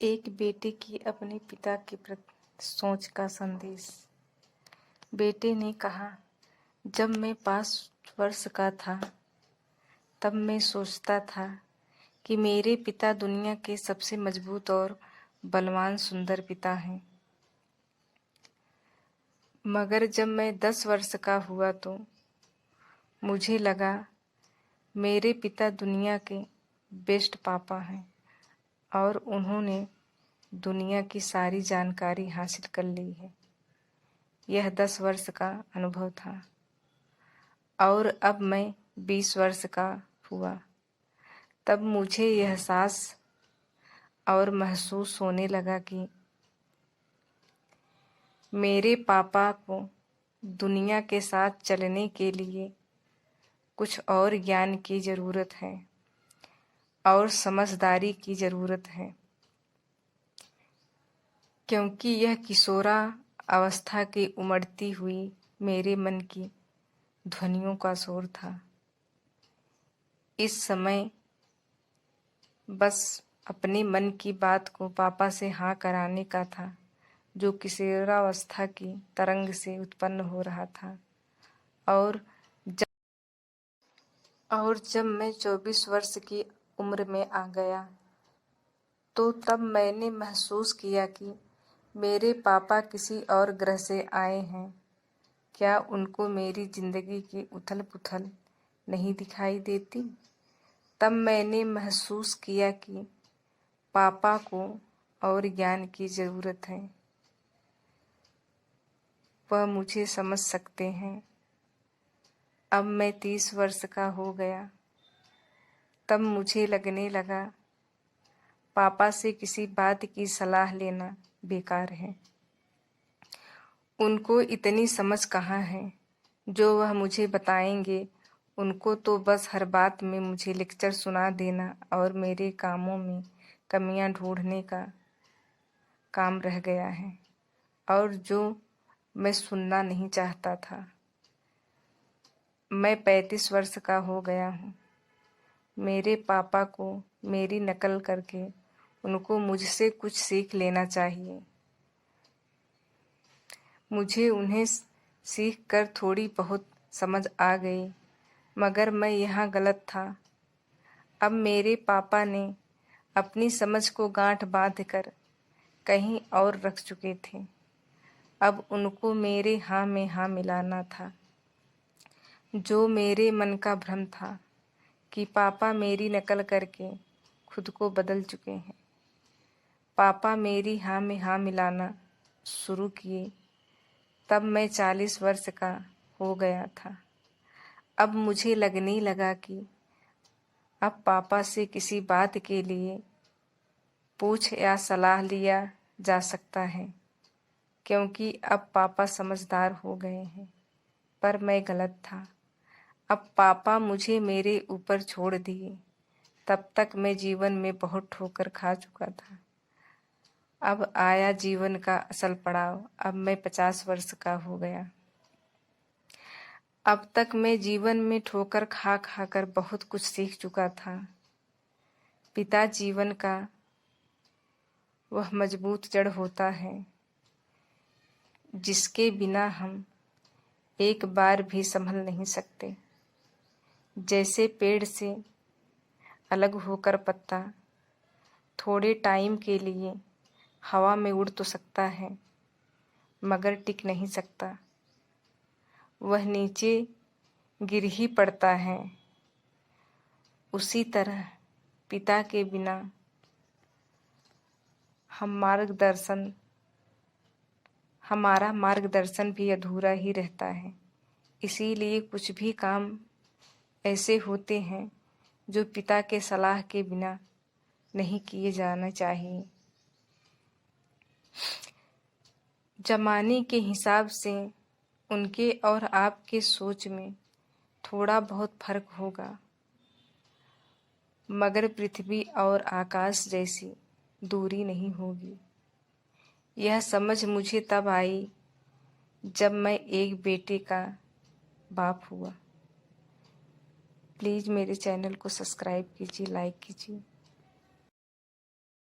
एक बेटे की अपने पिता के प्रति सोच का संदेश। बेटे ने कहा, जब मैं 5 वर्ष का था तब मैं सोचता था कि मेरे पिता दुनिया के सबसे मजबूत और बलवान सुंदर पिता हैं। मगर जब मैं 10 वर्ष का हुआ तो मुझे लगा मेरे पिता दुनिया के बेस्ट पापा हैं और उन्होंने दुनिया की सारी जानकारी हासिल कर ली है। यह 10 वर्ष का अनुभव था और अब मैं 20 वर्ष का हुआ तब मुझे यह एहसास और महसूस होने लगा कि मेरे पापा को दुनिया के साथ चलने के लिए कुछ और ज्ञान की ज़रूरत है और समझदारी की ज़रूरत है, क्योंकि यह किशोरा अवस्था की उमड़ती हुई मेरे मन की ध्वनियों का शोर था। इस समय बस अपने मन की बात को पापा से हाँ कराने का था, जो किशोरावस्था की तरंग से उत्पन्न हो रहा था। और जब मैं 24 वर्ष की उम्र में आ गया तो तब मैंने महसूस किया कि मेरे पापा किसी और ग्रह से आए हैं। क्या उनको मेरी जिंदगी की उथल पुथल नहीं दिखाई देती? तब मैंने महसूस किया कि पापा को और ज्ञान की ज़रूरत है। वह मुझे समझ सकते हैं। अब मैं 30 वर्ष का हो गया तब मुझे लगने लगा पापा से किसी बात की सलाह लेना बेकार है। उनको इतनी समझ कहाँ है जो वह मुझे बताएंगे। उनको तो बस हर बात में मुझे लेक्चर सुना देना और मेरे कामों में कमियां ढूंढने का काम रह गया है, और जो मैं सुनना नहीं चाहता था। मैं 35 वर्ष का हो गया हूँ। मेरे पापा को मेरी नकल करके उनको मुझसे कुछ सीख लेना चाहिए। मुझे उन्हें सीख कर थोड़ी बहुत समझ आ गई, मगर मैं यहाँ गलत था। अब मेरे पापा ने अपनी समझ को गांठ बांध कर कहीं और रख चुके थे। अब उनको मेरे हाँ में हाँ मिलाना था। जो मेरे मन का भ्रम था कि पापा मेरी नकल करके खुद को बदल चुके हैं। पापा मेरी हाँ में हाँ मिलाना शुरू किए तब मैं 40 वर्ष का हो गया था। अब मुझे लगने लगा कि अब पापा से किसी बात के लिए पूछ या सलाह लिया जा सकता है, क्योंकि अब पापा समझदार हो गए हैं। पर मैं गलत था। अब पापा मुझे मेरे ऊपर छोड़ दिए। तब तक मैं जीवन में बहुत ठोकर खा चुका था। अब आया जीवन का असल पड़ाव। अब मैं 50 वर्ष का हो गया। अब तक मैं जीवन में ठोकर खा खा कर बहुत कुछ सीख चुका था। पिता जीवन का वह मजबूत जड़ होता है जिसके बिना हम एक बार भी संभल नहीं सकते। जैसे पेड़ से अलग होकर पत्ता थोड़े टाइम के लिए हवा में उड़ तो सकता है, मगर टिक नहीं सकता। वह नीचे गिर ही पड़ता है। उसी तरह पिता के बिना हमारा मार्गदर्शन भी अधूरा ही रहता है। इसीलिए कुछ भी काम ऐसे होते हैं जो पिता के सलाह के बिना नहीं किए जाना चाहिए। जमाने के हिसाब से उनके और आपके सोच में थोड़ा बहुत फर्क होगा, मगर पृथ्वी और आकाश जैसी दूरी नहीं होगी। यह समझ मुझे तब आई जब मैं एक बेटे का बाप हुआ। प्लीज़ मेरे चैनल को सब्सक्राइब कीजिए, लाइक कीजिए।